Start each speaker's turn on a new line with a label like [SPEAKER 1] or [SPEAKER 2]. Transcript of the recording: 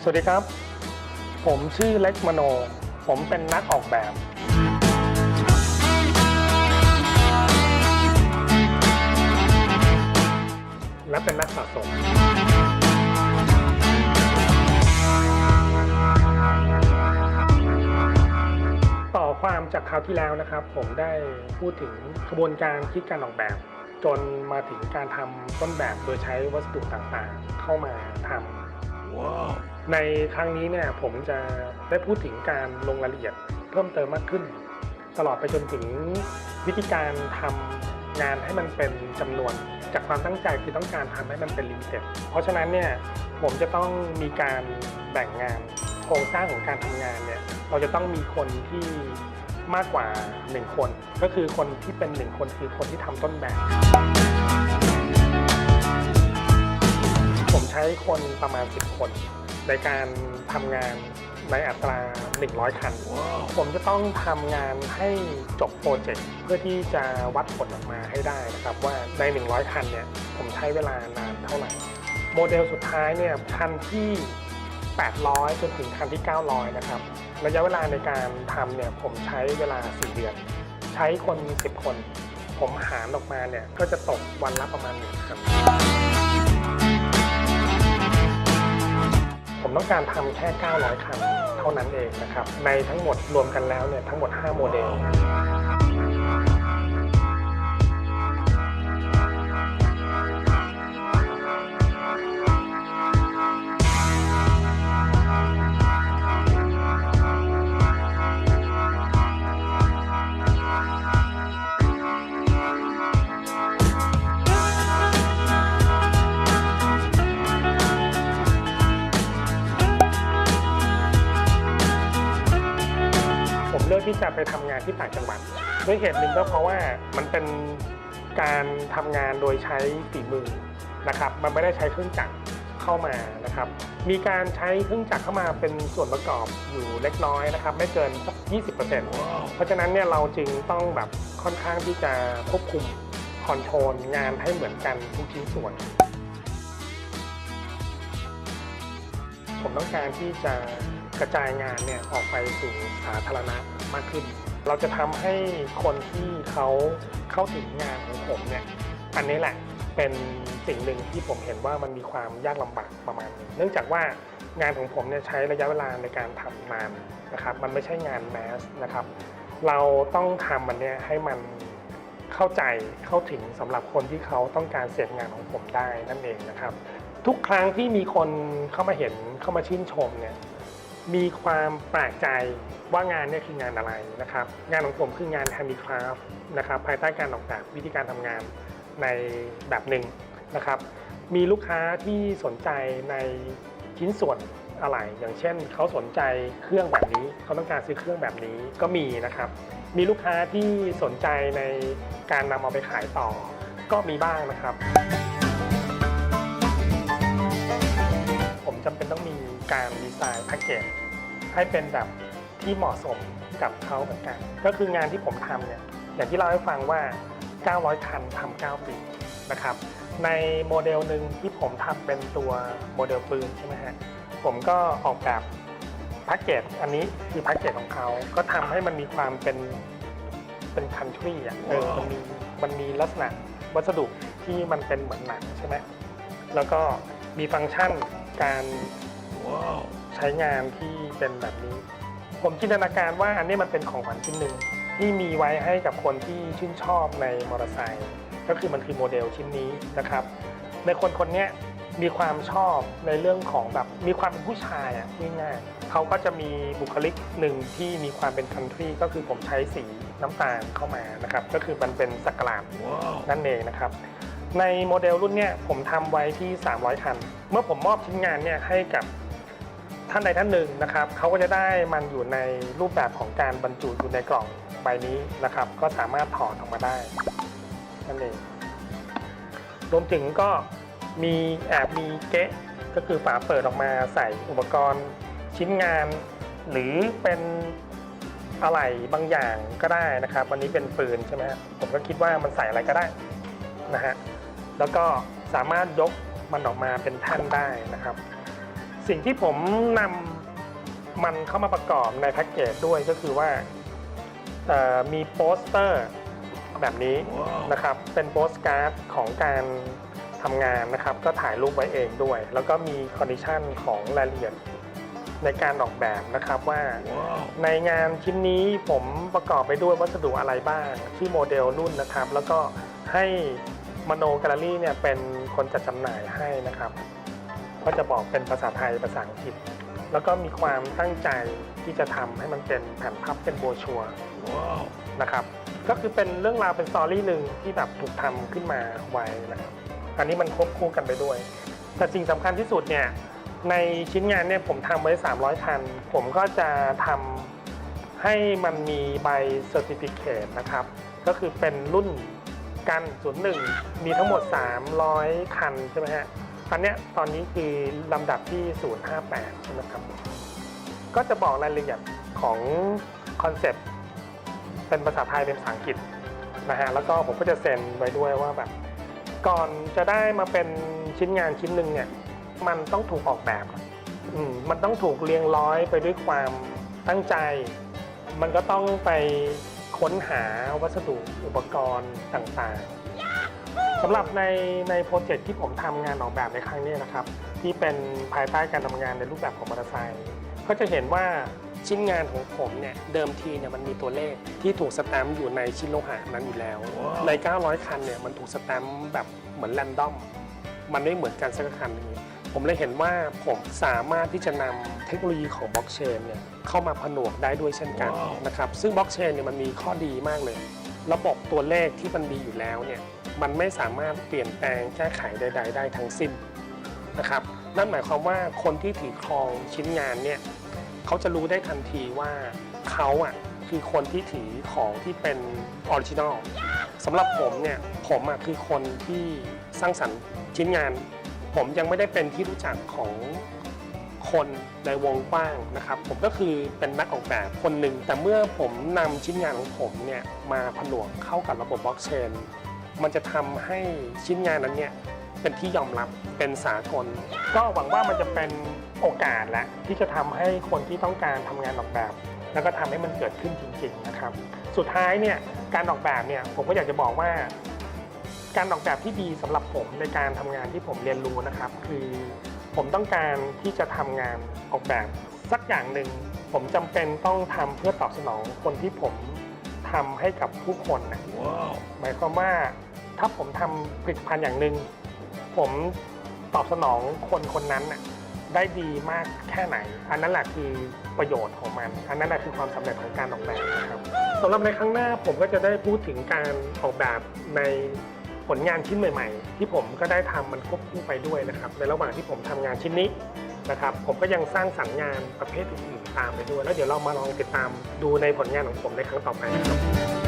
[SPEAKER 1] สวัสดีครับผมชื่อเล็กมโนผมเป็นนักออกแบบและเป็นนักสะสมต่อความจากคราวที่แล้วนะครับผมได้พูดถึงกระบวนการคิดการออกแบบจนมาถึงการทำต้นแบบโดยใช้วัสดุต่างๆเข้ามาทำ wow. ในครั้งนี้เนี่ยผมจะได้พูดถึงการลงรายละเอียดเพิ่มเติมมากขึ้นตลอดไปจนถึงวิธีการทำงานให้มันเป็นจำนวนจากความตั้งใจคือต้องการทำให้มันเป็นลิมิเต็ดเพราะฉะนั้นเนี่ยผมจะต้องมีการแบ่งงานโครงสร้างของการทำงานเนี่ยเราจะต้องมีคนที่มากกว่า1คนก็คือคนที่เป็น1คนคือคนที่ทำต้นแบบผมใช้คนประมาณ10คนในการทำงานในอัตรา100คัน wow. ผมจะต้องทำงานให้จบโปรเจกต์เพื่อที่จะวัดผลออกมาให้ได้นะครับว่าใน100คันเนี่ยผมใช้เวลานานเท่าไหร่โมเดลสุดท้ายเนี่ยคันที่800จนถึงคันที่900นะครับระยะเวลาในการทำเนี่ยผมใช้เวลา4เดือนใช้คน10คนผมหารออกมาเนี่ยก็จะตกวันละประมาณ1คันผมต้องการทำแค่900คันเท่านั้นเองนะครับในทั้งหมดรวมกันแล้วเนี่ยทั้งหมด5โมเดลเลือกที่จะไปทำงานที่ต่างจังหวัดด้วยเหตุหนึ่งก็เพราะว่ามันเป็นการทำงานโดยใช้ฝีมือนะครับมันไม่ได้ใช้เครื่องจักรเข้ามานะครับมีการใช้เครื่องจักรเข้ามาเป็นส่วนประกอบอยู่เล็กน้อยนะครับไม่เกินสัก 20% เพราะฉะนั้นเนี่ยเราจึงต้องแบบค่อนข้างที่จะควบคุมคอนโทรลงานให้เหมือนกันทุกชิ้นส่วนผมต้องการที่จะกระจายงานเนี่ยออกไปสู่สาธารณะมากขึ้นเราจะทำให้คนที่เขาเข้าถึงงานของผมเนี่ยอันนี้แหละเป็นสิ่งหนึ่งที่ผมเห็นว่ามันมีความยากลำบากประมาณนึงเนื่องจากว่างานของผมเนี่ยใช้ระยะเวลาในการทำนานนะครับมันไม่ใช่งานแมสนะครับเราต้องทำมันเนี่ยให้มันเข้าใจเข้าถึงสำหรับคนที่เขาต้องการเสพงานของผมได้นั่นเองนะครับทุกครั้งที่มีคนเข้ามาเห็นเข้ามาชื่นชมเนี่ยมีความแปลกใจว่างานเนี่ยคืองานอะไรนะครับงานของผมคืองานแฮนดี้คราฟต์นะครับภายใต้การออกแบบวิธีการทำงานในแบบหนึ่งนะครับมีลูกค้าที่สนใจในชิ้นส่วนอะไรอย่างเช่นเขาสนใจเครื่องแบบนี้เขาต้องการซื้อเครื่องแบบนี้ก็มีนะครับมีลูกค้าที่สนใจในการนำเอาไปขายต่อก็มีบ้างนะครับผมจำเป็นต้องมีการดีไซน์แพ็กเกจให้เป็นแบบที่เหมาะสมกับเขาเหมือนกันก็คืองานที่ผมทำเนี่ยอย่างที่เล่าให้ฟังว่า900คันทำ9ปีนะครับในโมเดลหนึ่งที่ผมทำเป็นตัวโมเดลปืนใช่ไหมฮะผมก็ออกแบบแพ็กเกจอันนี้คือแพ็กเกจของเขาก็ทำให้มันมีความเป็นคันทรีอ่ะมันมีลักษณะวัสดุที่มันเป็นเหมือนหนังใช่ไหมแล้วก็มีฟังก์ชันการใช้งานที่เป็นแบบนี้ผมจินตนาการว่าอันนี้มันเป็นของขวัญชิ้นหนึ่งที่มีไว้ให้กับคนที่ชื่นชอบในมอเตอร์ไซค์ก็คือมันคือโมเดลชิ้นนี้นะครับในคนนี้มีความชอบในเรื่องของแบบมีความเป็นผู้ชายอ่ะง่ายๆเขาก็จะมีบุคลิกหนึ่งที่มีความเป็นคันทรีก็คือผมใช้สีน้ำตาลเข้ามานะครับก็คือมันเป็นสักหลาดนั่นเองนะครับในโมเดลรุ่นนี้ผมทำไว้ที่300คันเมื่อผมมอบชิ้นงานเนี่ยให้กับท่านใดท่านหนึ่งนะครับเขาก็จะได้มันอยู่ในรูปแบบของการบรรจุอยู่ในกล่องใบนี้นะครับก็สามารถถอดออกมาได้นั่นเองรวมถึงก็มีมีเก๊ะก็คือฝาเปิดออกมาใส่อุปกรณ์ชิ้นงานหรือเป็นอะไรบางอย่างก็ได้นะครับวันนี้เป็นปืนใช่ไหมผมก็คิดว่ามันใส่อะไรก็ได้นะฮะแล้วก็สามารถยกมันออกมาเป็นแท่นได้นะครับ สิ่งที่ผมนำมันเข้ามาประกอบในแพ็กเกจด้วยก็คือว่ามีโปสเตอร์แบบนี้นะครับเป็นโปสการ์ดของการทำงานนะครับก็ถ่ายรูปไว้เองด้วยแล้วก็มีคอนดิชันของรายละเอียดในการออกแบบนะครับว่าในงานชิ้นนี้ผมประกอบไปด้วยวัสดุอะไรบ้างที่โมเดลรุ่นนะครับแล้วก็ให้มโนแกลเลอรี่เนี่ยเป็นคนจัดจำหน่ายให้นะครับก็จะบอกเป็นภาษาไทยภาษาอังกฤษแล้วก็มีความตั้งใจที่จะทำให้มันเป็นแผ่นพับเป็นโบรชัวร์นะครับก็คือเป็นเรื่องราวเป็นสตอรี่หนึ่งที่แบบถูกทำขึ้นมาไว้นะครับอันนี้มันควบคู่กันไปด้วยแต่สิ่งสำคัญที่สุดเนี่ยในชิ้นงานเนี่ยผมทำไว้300คันผมก็จะทำให้มันมีใบเซอร์ติฟิเคตนะครับก็คือเป็นรุ่นกัน01มีทั้งหมด300คันใช่ไหมฮะอันเนี้ยตอนนี้คือลำดับที่058ใช่ไหมครับก็จะบอกรายละเอียดของคอนเซปต์เป็นภาษาไทยเป็นภาษาอังกฤษนะฮะแล้วก็ผมก็จะเซ็นไว้ด้วยว่าแบบก่อนจะได้มาเป็นชิ้นงานชิ้นหนึ่งเนี่ยมันต้องถูกออกแบบมันต้องถูกเรียงร้อยไปด้วยความตั้งใจมันก็ต้องไปค้นหาวัสดุอุปกรณ์ต่างๆสำหรับในโปรเจกต์ที่ผมทำงานออกแบบในครั้งนี้นะครับที่เป็นภายใต้การทำงานในรูปแบบของมอเตอร์ไซค์ก็จะเห็นว่าชิ้นงานของผมเนี่ยเดิมทีเนี่ยมันมีตัวเลขที่ถูกสแตมป์อยู่ในชิ้นโลหะนั้นอยู่แล้วใน900คันเนี่ยมันถูกสแตมป์แบบเหมือนแรนดอมมันไม่เหมือนกันสักคันนี้ผมเลยเห็นว่าผมสามารถที่จะนำเทคโนโลยีของบล็อกเชนเนี่ยเข้ามาผนวกได้ด้วยเช่นกันนะครับซึ่งบล็อกเชนเนี่ยมันมีข้อดีมากเลยระบบตัวเลขที่มันมีอยู่แล้วเนี่ยมันไม่สามารถเปลี่ยนแปลงแก้ไขใดๆได้ทั้งสิ้นนะครับนั่นหมายความว่าคนที่ถือครองชิ้นงานเนี่ยเขาจะรู้ได้ทันทีว่าเขาคือคนที่ถือของที่เป็นออริจินอลสำหรับผมเนี่ยผมคือคนที่สร้างสรรค์ชิ้นงานผมยังไม่ได้เป็นที่รู้จักของคนในวงกว้างนะครับผมก็คือเป็นนักออกแบบคนหนึ่งแต่เมื่อผมนำชิ้นงานของผมเนี่ยมาผนวกเข้ากับระบบบล็อกเชนมันจะทำให้ชิ้นงานนั้นเนี่ยเป็นที่ยอมรับเป็นสากลก็หวังว่ามันจะเป็นโอกาสและที่จะทำให้คนที่ต้องการทำงานออกแบบแล้วก็ทำให้มันเกิดขึ้นจริงๆนะครับสุดท้ายเนี่ยการออกแบบเนี่ยผมก็อยากจะบอกว่าการออกแบบที่ดีสำหรับผมในการทำงานที่ผมเรียนรู้นะครับคือผมต้องการที่จะทำงานออกแบบสักอย่างหนึ่งผมจำเป็นต้องทำเพื่อตอบสนองคนที่ผมทำให้กับผู้คนนะหมายความว่าถ้าผมทำผลิตภัณฑ์อย่างหนึ่งผมตอบสนองคนคนนั้นได้ดีมากแค่ไหนอันนั้นแหละคือประโยชน์ของมันอันนั้นแหละคือความสำเร็จของการออกแบบนะครับสำหรับในครั้งหน้าผมก็จะได้พูดถึงการออกแบบในผลงานชิ้นใหม่ๆที่ผมก็ได้ทำมันควบคู่ไปด้วยนะครับในระหว่างที่ผมทำงานชิ้นนี้นะครับผมก็ยังสร้างสรรค์งานประเภทอื่นๆตามไปด้วยแล้วเดี๋ยวเรามาลองติดตามดูในผลงานของผมในครั้งต่อไปนะครับ